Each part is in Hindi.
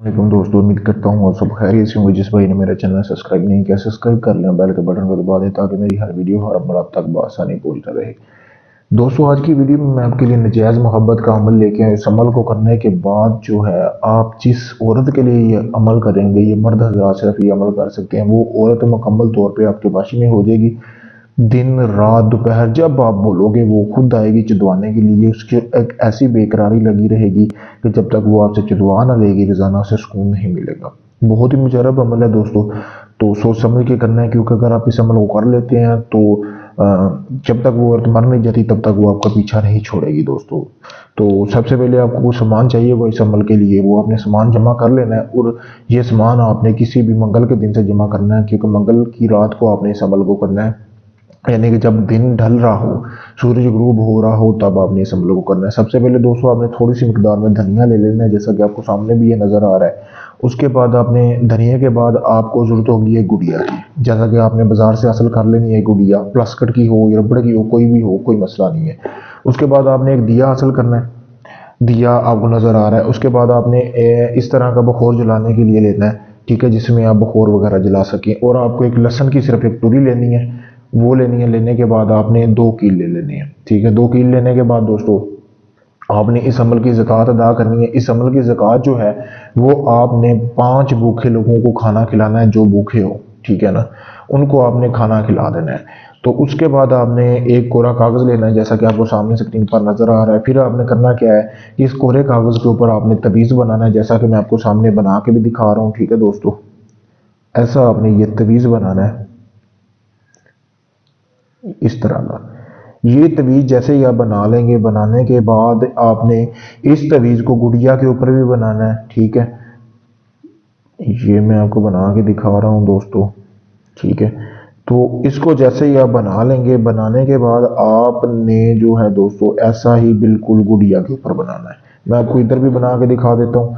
वालेकुम दोस्तों, उम्मीद करता हूँ और सब खैरियत से होंगे। जिस भाई ने मेरा चैनल सब्सक्राइब नहीं किया, सब्सक्राइब कर लें, बेल के बटन को दबा दें ताकि मेरी हर वीडियो हर अमल आप तक बआसानी पहुंचता रहे। दोस्तों, आज की वीडियो में मैं आपके लिए नजायज़ मोहब्बत का अमल लेके आया। इस अमल को करने के बाद जो है आप जिस औरत के लिए ये अमल करेंगे, ये मर्द हज़रात सिर्फ ये अमल कर सकते हैं, वो औरत मुकम्मल तौर पर आपके वाशी में हो जाएगी। दिन रात दोपहर जब आप बोलोगे वो खुद आएगी चिदवाने के लिए। उसकी एक ऐसी बेकरारी लगी रहेगी कि जब तक वो आपसे चिदवा ना लेगी रोजाना उसे सुकून नहीं मिलेगा। बहुत ही मुजरब अमल है दोस्तों, तो सोच समझ के करना है, क्योंकि अगर आप इस अमल को कर लेते हैं तो जब तक वो औरत मर नहीं जाती तब तक वो आपका पीछा नहीं छोड़ेगी दोस्तों। तो सबसे पहले आपको वो सामान चाहिए, वो इस अमल के लिए वो आपने सामान जमा कर लेना है। और ये सामान आपने किसी भी मंगल के दिन से जमा करना है, क्योंकि मंगल की रात को आपने इस अमल को करना है। यानी कि जब दिन ढल रहा हो, सूरज ग्रूब हो रहा हो, तब आपने इस अमल को करना है। सबसे पहले दोस्तों आपने थोड़ी सी मिकदार में धनिया ले लेना है, जैसा कि आपको सामने भी ये नज़र आ रहा है। उसके बाद आपने धनिया के बाद आपको ज़रूरत होगी एक गुड़िया की, जैसा कि आपने बाज़ार से हासिल कर लेनी है। गुड़िया प्लास्टिक की हो या रबड़ की हो, कोई भी हो, कोई मसला नहीं है। उसके बाद आपने एक दिया हासिल करना है, दिया आपको नज़र आ रहा है। उसके बाद आपने इस तरह का बखोर जलाने के लिए लेना है, ठीक है, जिसमें आप बखोर वगैरह जला सकें। और आपको एक लहसन की सिर्फ एक तुरी लेनी है, वो लेनी है। लेने के बाद आपने 2 कील ले लेनी है, ठीक है। 2 कील लेने के बाद दोस्तों आपने इस अमल की ज़कात अदा करनी है। इस अमल की ज़कात जो है वो आपने 5 भूखे लोगों को खाना खिलाना है, जो भूखे हो, ठीक है ना, उनको आपने खाना खिला देना है। तो उसके बाद आपने एक कोरा कागज़ लेना है, जैसा कि आपको सामने स्क्रीन पर नज़र आ रहा है। फिर आपने करना क्या है कि इस कोरे कागज़ के ऊपर आपने तवीज़ बनाना है, जैसा कि मैं आपको सामने बना के भी दिखा रहा हूँ, ठीक है दोस्तों। ऐसा आपने ये तवीज़ बनाना है, इस तरह का। ये तवीज़ जैसे ही आप बना लेंगे, बनाने के बाद आपने इस तवीज़ को गुड़िया के ऊपर भी बनाना है, ठीक है। ये मैं आपको बना के दिखा रहा हूँ दोस्तों, ठीक है। तो इसको जैसे ही आप बना लेंगे, बनाने के बाद आपने जो है दोस्तों ऐसा ही बिल्कुल गुड़िया के ऊपर बनाना है। मैं आपको इधर भी बना के दिखा देता हूँ।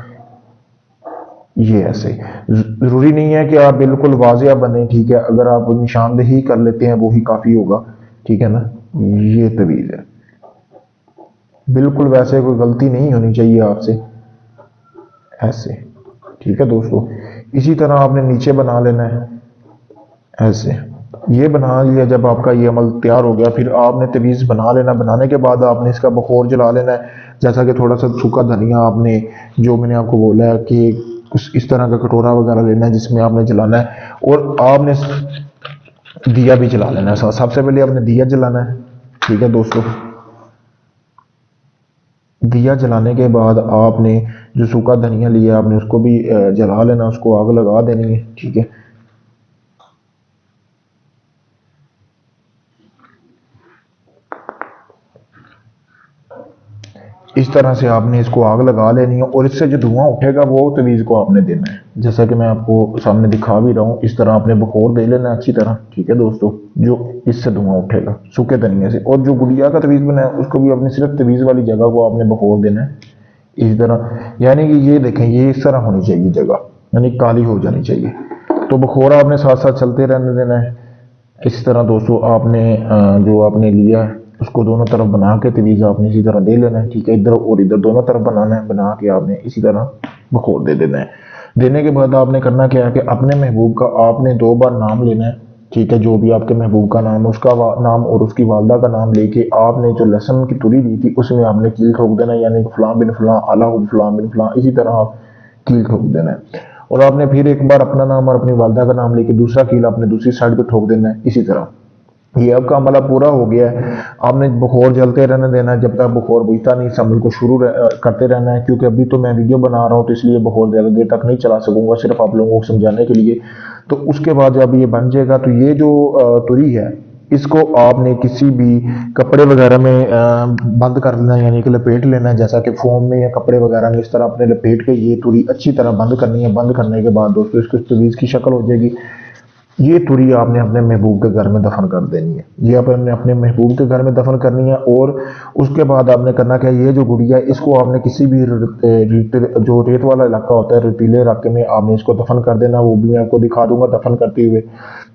ये ऐसे ज़रूरी नहीं है कि आप बिल्कुल वाजिया बने, ठीक है। अगर आप निशानदेही कर लेते हैं वो ही काफ़ी होगा, ठीक है ना। ये तवीज़ है, बिल्कुल वैसे कोई गलती नहीं होनी चाहिए आपसे, ऐसे, ठीक है दोस्तों। इसी तरह आपने नीचे बना लेना है, ऐसे। ये बना लिया, जब आपका ये अमल तैयार हो गया, फिर आपने तवीज़ बना लेना। बनाने के बाद आपने इसका बखोर जला लेना है, जैसा कि थोड़ा सा सूखा धनिया आपने, जो मैंने आपको बोला है कि कुछ इस तरह का कटोरा वगैरह लेना है जिसमें आपने जलाना है। और आपने दिया भी जला लेना है। सबसे पहले आपने दिया जलाना है, ठीक है दोस्तों। दिया जलाने के बाद आपने जो सूखा धनिया लिया आपने उसको भी जला लेना, उसको आग लगा देनी है, ठीक है। इस तरह से आपने इसको आग लगा लेनी है, और इससे जो धुआं उठेगा वो तवीज़ को आपने देना है, जैसा कि मैं आपको सामने दिखा भी रहा हूँ। इस तरह आपने बखोर दे लेना अच्छी तरह, ठीक है दोस्तों, जो इससे धुआं उठेगा सूखे धनिया से। और जो गुड़िया का तवीज़ बनाया उसको भी आपने सिर्फ तवीज़ वाली जगह को आपने बखोर देना है, इस तरह। यानी कि ये देखें, ये इस तरह होनी चाहिए जगह, यानी काली हो जानी चाहिए। तो बखोरा आपने साथ साथ चलते रहने देना है। इस तरह दोस्तों आपने जो आपने लिया है उसको दोनों तरफ बना के तवीज़ आपने इसी तरह दे लेना है, ठीक है। इधर और इधर दोनों तरफ बनाना है, बना के आपने इसी तरह बखोर दे देना है। देने के बाद आपने करना क्या है कि अपने महबूब का आपने 2 बार नाम लेना है, ठीक है। जो भी आपके महबूब का नाम है उसका नाम और उसकी वालदा का नाम लेके आपने जो लहसन की तुरी दी थी उसमें आपने कील ठोक देना है, यानी फलां बिन फलां आला फलां बिन फलां, इसी तरह आप कील ठोक देना है। और आपने फिर एक बार अपना नाम और अपनी वालदा का नाम लेके दूसरा कील आपने दूसरी साइड पे ठोक देना है, इसी तरह। ये आपका अमला पूरा हो गया है। आपने बुखार जलते रहने देना है जब तक बुखार बुझता नहीं। इस अमल को शुरू करते रहना है, क्योंकि अभी तो मैं वीडियो बना रहा हूँ तो इसलिए बुखार ज़्यादा देर तक नहीं चला सकूंगा, सिर्फ आप लोगों को समझाने के लिए। तो उसके बाद जब ये बन जाएगा तो ये जो तुरी है इसको आपने किसी भी कपड़े वगैरह में बंद कर लेना है, यानी कि लपेट लेना है, जैसा कि फोम में या कपड़े वगैरह में इस तरह आपने लपेट के ये तुरी अच्छी तरह बंद करनी है। बंद करने के बाद दोस्तों इसकी तवीज़ की शक्ल हो जाएगी। ये तुरी आपने अपने महबूब के घर में दफन कर देनी है, ये आपने अपने महबूब के घर में दफन करनी है। और उसके बाद आपने करना क्या, ये जो गुड़िया है इसको आपने किसी भी जो रेत वाला इलाका होता है, रेतीले इलाके में आपने इसको दफन कर देना। वो भी मैं आपको दिखा दूंगा दफन करते हुए।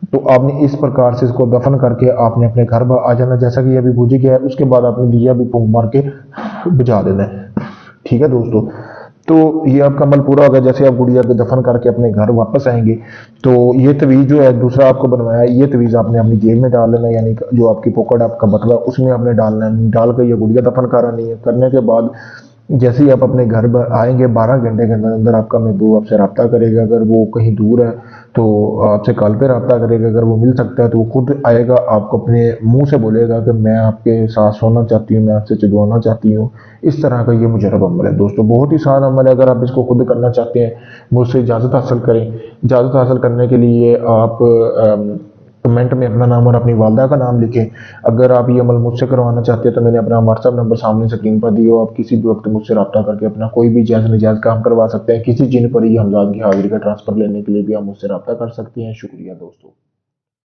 तो आपने इस प्रकार से इसको दफन करके आपने अपने घर आ जाना, जैसा कि ये अभी बुझ गया है। उसके बाद आपने दिया भी फूंक मार के बुझा देना है, ठीक है दोस्तों। तो ये आपका अमल पूरा होगा। जैसे आप गुड़िया को दफन करके अपने घर वापस आएंगे तो ये तवीज़ जो है दूसरा आपको बनवाया है, ये तवीज़ आपने अपनी जेब में डाल लेना, यानी जो आपकी पॉकेट आपका बटुआ उसमें आपने डालना है। डाल कर ये गुड़िया दफन करानी है। करने के बाद जैसे ही आप अपने घर आएंगे 12 घंटे के अंदर अंदर आपका महबूब आपसे रब्ता करेगा। अगर वो कहीं दूर है तो आपसे कॉल पे रब्ता करेगा। अगर वो मिल सकता है तो वो खुद आएगा, आपको अपने मुंह से बोलेगा कि मैं आपके साथ सोना चाहती हूँ, मैं आपसे चिदवाना चाहती हूँ। इस तरह का ये मुजरब अमल है दोस्तों, बहुत ही आसान अमल है। अगर आप इसको खुद करना चाहते हैं मुझसे इजाज़त हासिल करें। इजाज़त हासिल करने के लिए आप कमेंट में अपना नाम और अपनी वालदा का नाम लिखें। अगर आप ये अमल मुझसे करवाना चाहते हैं तो मैंने अपना व्हाट्सअप नंबर सामने स्क्रीन पर दिया हो, आप किसी भी वक्त मुझसे रब्ता करके अपना कोई भी जायज़ नजायज़ काम करवा सकते हैं। किसी जिन पर ही हमजाद की हाजिरी का ट्रांसफ़र लेने के लिए भी आप मुझसे रब्ता कर सकते हैं। शुक्रिया दोस्तों।